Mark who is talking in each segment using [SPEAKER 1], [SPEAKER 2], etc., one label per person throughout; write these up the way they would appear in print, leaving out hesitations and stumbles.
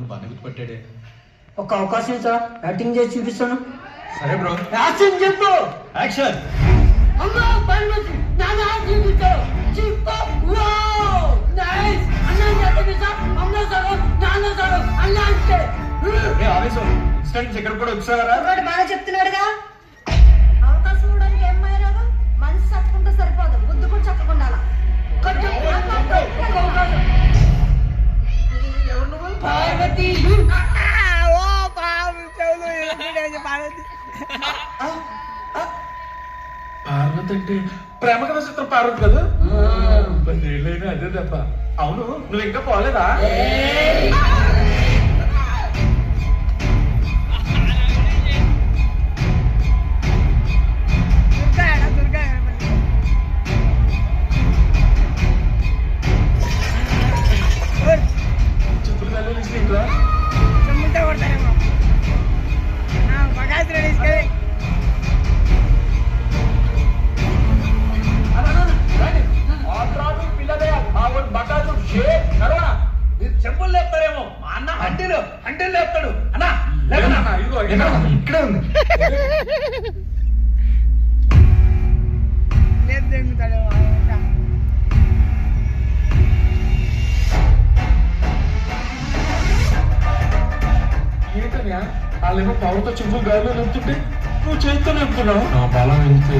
[SPEAKER 1] బాగా గుర్తుపట్టాడే.
[SPEAKER 2] ఒక అవకాశం సార్, యాక్టింగ్ చేసి చూపిస్తాను.
[SPEAKER 1] సరే బ్రో,
[SPEAKER 2] యాక్షన్ చెప్పు.
[SPEAKER 1] యాక్షన్.
[SPEAKER 2] అమ్మా పర్వతి నానా జీవితో చిప్ప వావ్ నైస్ అన్న చెప్పేసా అమ్మ సగం నాన్న సగం అన్న అంటే
[SPEAKER 1] ఆవేశం ఇన్స్టెంట్ ఇక్కడ కూడా వచ్చారా?
[SPEAKER 3] వాడు బాగా చెప్తున్నాడుగా. అవకాశం ఇవ్వడానికి ఏం మాయరాదు, మనసు చక్కకుంటే సరిపోదు, బుద్ధి కూడా చక్కకుండా.
[SPEAKER 2] పార్వతి
[SPEAKER 1] పార్వతి అంటే ప్రేమ కథ చిత్రం పార్వతి కదా? 10 ఏళ్ళైనా అదే తప్ప. అవును, నువ్వు ఇంకా పోలేదా? చెప్పులు కళ్ళు తీసుకుంటా
[SPEAKER 4] చెప్పులు లేపుతారేమో, మా అన్న అంటే లేపుతాడు. అన్నా లేకన్నా, ఇదిగో
[SPEAKER 1] ఇక్కడే ఉంది. ఏంటనే వాళ్ళేమో పవర్తో చెంపు గాలిలో నింపుతుంటే నువ్వు చేతితో నింపుతున్నావు. నా బలం వెళ్తే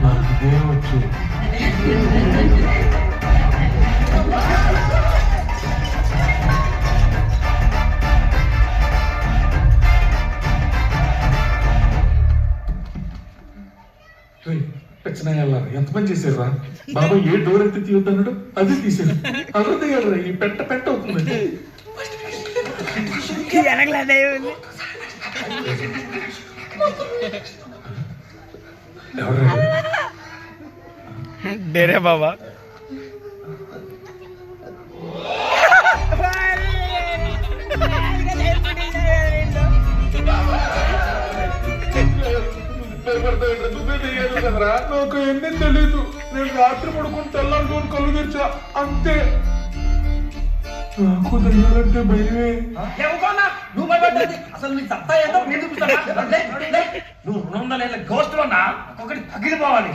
[SPEAKER 1] నాకు ఇదే వచ్చు. పెచ్చనయ్యారా, ఎంత పని చేశారా బాబా? ఏ డోర్ అయితే తీయొద్దన్నాడు అది తీసాడు. అలా తీయాలరా, ఈ పెంట అవుతుంది.
[SPEAKER 5] డేరే బాబా
[SPEAKER 1] నాకు ఎన్ని తెలీదు. నేను రాత్రి పడుకుని తెల్లారుకొని కళ్ళు తెచ్చా అంతే. నాకు తెలియాలంటే భయమే.
[SPEAKER 4] ఏమనుకోన్నా నువ్వు భయపడ్డది. అసలు నీ సత్తా ఏదో నేను చూపిస్తాను. నువ్వు 200 ఏళ్ళ గోస్టులో ఉన్నా ఒక్కొక్కటి పగిలిపోవాలి.